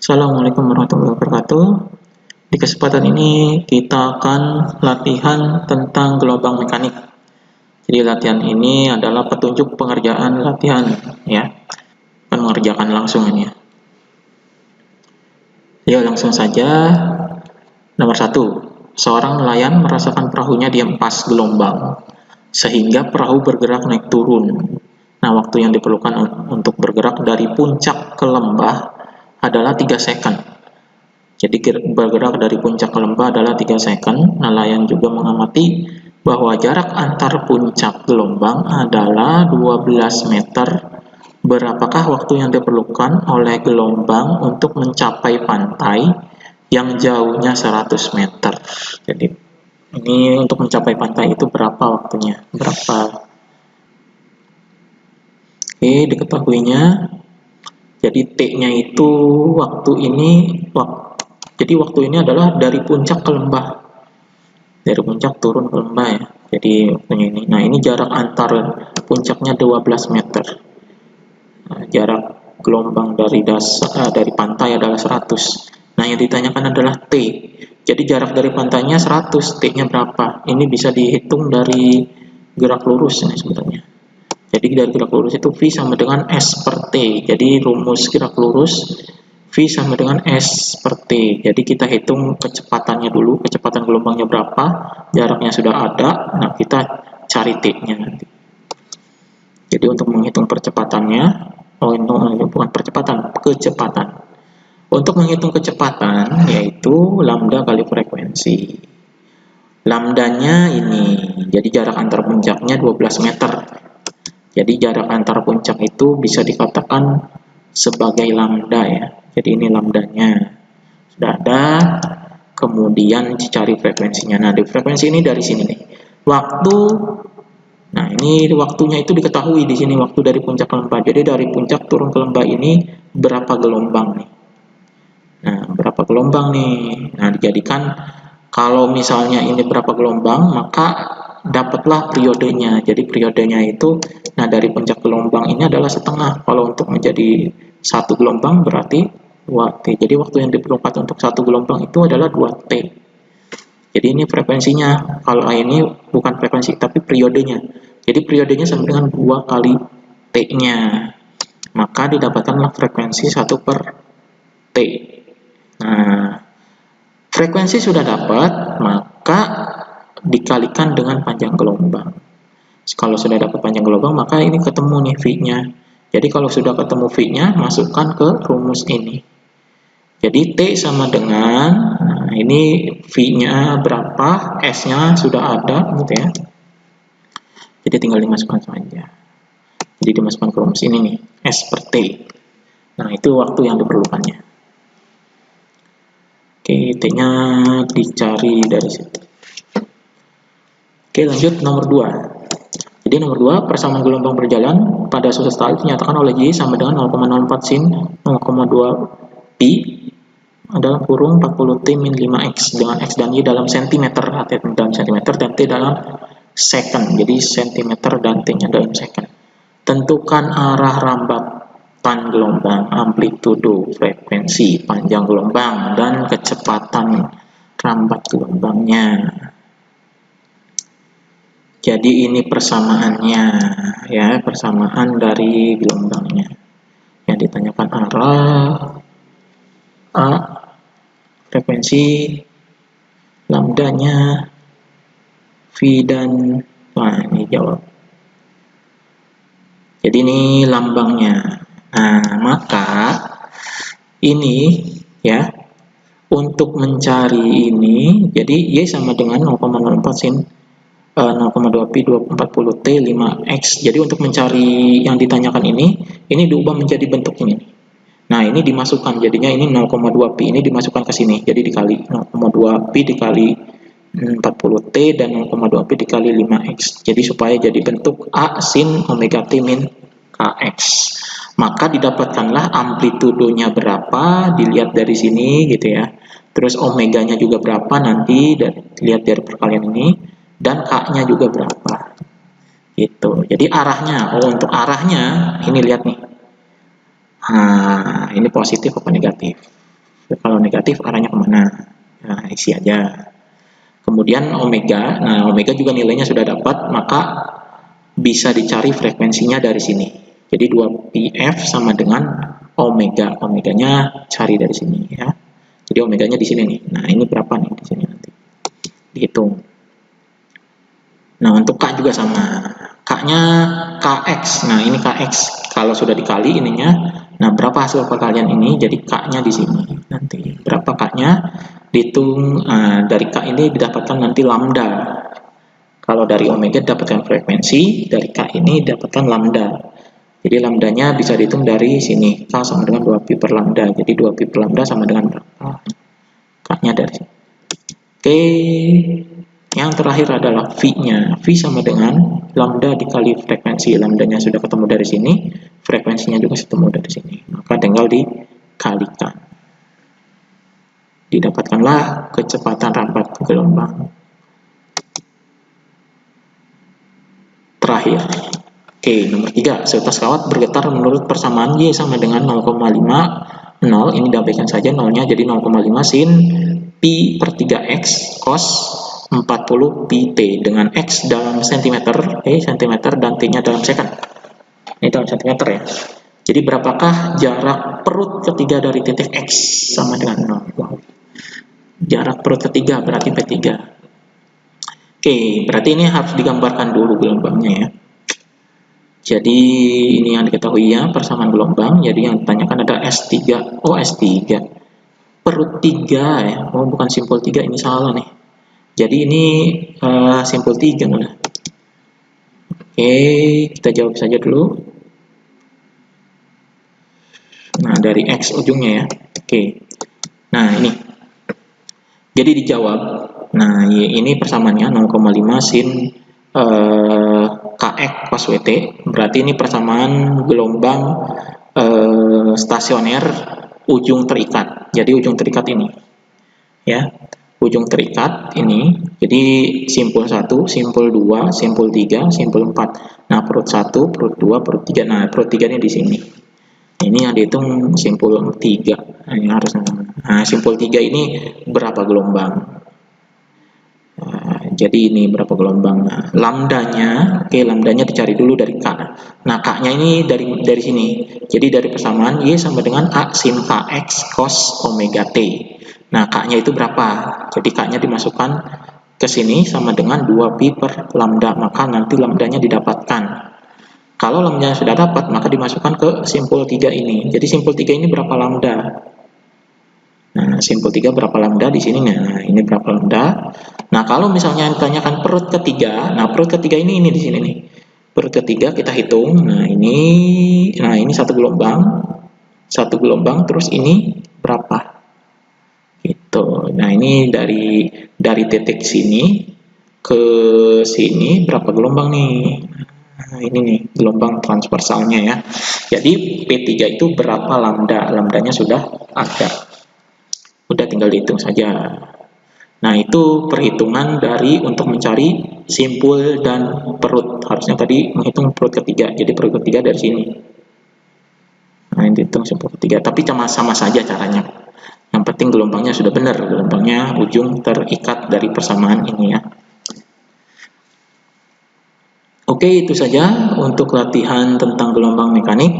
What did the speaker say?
Assalamualaikum warahmatullahi wabarakatuh. Di kesempatan ini kita akan latihan tentang gelombang mekanik. Jadi latihan ini adalah petunjuk pengerjaan latihan ya. Akan mengerjakan langsung ini ya. Ya langsung saja. Nomor 1. Seorang nelayan merasakan perahunya dihempas gelombang sehingga perahu bergerak naik turun. Nah, waktu yang diperlukan untuk bergerak dari puncak ke lembah adalah 3 second. Jadi bergerak dari puncak ke lembah adalah 3 second. Nelayan juga mengamati bahwa jarak antar puncak gelombang adalah 12 meter. Berapakah waktu yang diperlukan oleh gelombang untuk mencapai pantai yang jauhnya 100 meter? Jadi ini untuk mencapai pantai itu berapa waktunya? Berapa? Oke, diketahuinya. Jadi T-nya itu waktu ini adalah dari puncak ke lembah. Dari puncak turun ke lembah ya. Jadi waktunya ini. Nah, ini jarak antar puncaknya 12 meter. Nah, jarak gelombang dari pantai adalah 100. Nah, yang ditanyakan adalah T. Jadi jarak dari pantainya 100, T-nya berapa? Ini bisa dihitung dari gerak lurus ini sebenarnya. Jadi dari gerak lurus itu V sama dengan S per T. Jadi rumus gerak lurus V sama dengan S per T. Jadi kita hitung kecepatannya dulu, kecepatan gelombangnya berapa, jaraknya sudah ada, nah kita cari T-nya nanti. Jadi untuk menghitung percepatannya, bukan percepatan, kecepatan. Untuk menghitung kecepatan, yaitu lambda kali frekuensi. Lambdanya ini, jadi jarak antar puncaknya 12 meter. Jadi jarak antar puncak itu bisa dikatakan sebagai lambda ya. Jadi ini lambdanya. Sudah ada. Kemudian dicari frekuensinya. Nah, di frekuensi ini dari sini nih. Nah, ini waktunya itu diketahui di sini waktu dari puncak ke lembah. Jadi dari puncak turun ke lembah ini berapa gelombang nih? Nah, berapa gelombang nih? Nah, dijadikan kalau misalnya ini berapa gelombang, maka dapatlah periodenya. Jadi periodenya itu, nah dari puncak gelombang ini adalah setengah. Kalau untuk menjadi satu gelombang berarti 2T. Jadi waktu yang diperlukan untuk satu gelombang itu adalah 2T. Jadi ini frekuensinya. Kalau ini bukan frekuensi, tapi periodenya. Jadi periodenya sama dengan 2 kali T-nya. Maka didapatkanlah frekuensi 1 per T. Nah, frekuensi sudah dapat, maka dikalikan dengan panjang gelombang. Kalau sudah dapat panjang gelombang, maka ini ketemu nih V-nya. Jadi kalau sudah ketemu V-nya, masukkan ke rumus ini. Jadi T sama dengan, nah ini V-nya berapa, S-nya sudah ada, gitu ya. Jadi tinggal dimasukkan saja. Jadi dimasukkan ke rumus ini nih, S per T. Nah, itu waktu yang diperlukannya. Oke, T-nya dicari dari situ. Oke, lanjut nomor 2. Jadi nomor 2, persamaan gelombang berjalan pada suatu saat dinyatakan oleh Y sama dengan 0,04 sin 0,2 pi dalam kurung 40 T min 5X dengan X dan Y dalam sentimeter, T dalam sentimeter dan T dalam second. Jadi sentimeter dan T-nya dalam second. Tentukan arah rambatan gelombang, amplitudo, frekuensi, panjang gelombang, dan kecepatan rambat gelombangnya. Jadi ini persamaannya ya, persamaan dari gelombangnya. Yang ditanyakan arah, A, frekuensi, lambdanya, V dan nah ini jawab. Jadi ini lambangnya. Nah, maka ini ya untuk mencari ini, jadi Y sama dengan 0,04 sin 0,2 pi 40 T 5X. Jadi untuk mencari yang ditanyakan ini diubah menjadi bentuk ini. Nah, ini dimasukkan, jadinya ini 0,2 pi ini dimasukkan ke sini. Jadi dikali 0,2 pi dikali 40 T dan 0,2 pi dikali 5X. Jadi supaya jadi bentuk A sin omega T min KX. Maka didapatkanlah amplitudonya berapa, dilihat dari sini gitu ya. Terus omeganya juga berapa nanti, dan dilihat dari perkalian ini. Dan K-nya juga berapa gitu. Jadi arahnya, untuk arahnya ini lihat nih, nah ini positif apa negatif. Kalau negatif arahnya kemana? Nah, isi aja. Kemudian omega, nah omega juga nilainya sudah dapat, maka bisa dicari frekuensinya dari sini. Jadi 2πf sama dengan omega. Omeganya cari dari sini ya. Jadi omeganya di sini nih. Nah, ini berapa nih di sini nanti? Dihitung. Nah, untuk K juga sama. K-nya KX. Nah, ini KX. Kalau sudah dikali ininya, nah berapa hasil perkalian ini? Jadi K-nya di sini. Nanti berapa K-nya? Dihitung dari K ini didapatkan nanti lambda. Kalau dari omega dapatkan frekuensi, dari K ini dapatkan lambda. Jadi lambdanya bisa dihitung dari sini. K sama dengan 2pi per lambda. Jadi 2pi per lambda sama dengan berapa? K-nya dari sini. Oke. Yang terakhir adalah V-nya. V sama dengan lambda dikali frekuensi. Lambdanya sudah ketemu dari sini, frekuensinya juga ketemu dari sini. Maka tinggal dikalikan. Didapatkanlah kecepatan rampat gelombang. Terakhir. Oke, nomor 3. Seutas kawat bergetar menurut persamaan Y sama dengan 0,5. 0, ini diabaikan saja nolnya, jadi 0,5 sin pi per 3x cos 40 pi t dengan x dalam cm, cm dan t-nya dalam second. Ini dalam cm ya. Jadi berapakah jarak perut ketiga dari titik x sama dengan 0? Wow. Jarak perut ketiga berarti P3. Oke, berarti ini harus digambarkan dulu gelombangnya ya. Jadi ini yang diketahui ya, persamaan gelombang. Jadi yang ditanyakan ada S3. Oh, S3. Perut 3 ya. Oh, bukan simpul 3, ini salah nih. Jadi ini simpul 3 mana? Oke, kita jawab saja dulu. Nah, dari X ujungnya ya. Oke. Nah, ini. Jadi dijawab. Nah, ini persamaannya 0,5 sin KX cos WT. Berarti ini persamaan gelombang stasioner ujung terikat. Jadi ujung terikat ini. Ya. Ujung terikat ini, jadi simpul 1, simpul 2, simpul 3, simpul 4. Nah, perut 1, perut 2, perut 3. Nah, perut 3 ini di sini. Ini yang dihitung simpul 3. Nah, ini harus. Nah, simpul 3 ini berapa gelombang? Nah, jadi ini berapa gelombang? Nah, lambdanya, oke, lambdanya dicari dulu dari K. Nah, K-nya ini dari sini. Jadi dari persamaan Y sama dengan A sin KX cos omega T. Nah, K-nya itu berapa? Jadi K-nya dimasukkan ke sini sama dengan 2pi per lambda, maka nanti lambdanya didapatkan. Kalau lambdanya sudah dapat, maka dimasukkan ke simpul 3 ini. Jadi simpul 3 ini berapa lambda? Nah, simpul 3 berapa lambda di sini? Nah, ini berapa lambda? Nah, kalau misalnya ditanyakan perut ketiga, nah perut ketiga ini di sini nih. Perut ketiga kita hitung. Nah, ini satu gelombang, terus ini berapa? Gitu. Nah, ini dari titik sini ke sini berapa gelombang nih? Nah, ini nih gelombang transversalnya ya. Jadi P3 itu berapa lambda? Lambdanya sudah ada. Udah tinggal dihitung saja. Nah, itu perhitungan untuk mencari simpul dan perut. Harusnya tadi menghitung perut ketiga. Jadi perut ketiga dari sini. Nah, ini dihitung simpul ketiga. Tapi sama saja caranya. Yang penting gelombangnya sudah benar. Gelombangnya ujung terikat dari persamaan ini ya. Oke, itu saja untuk latihan tentang gelombang mekanik.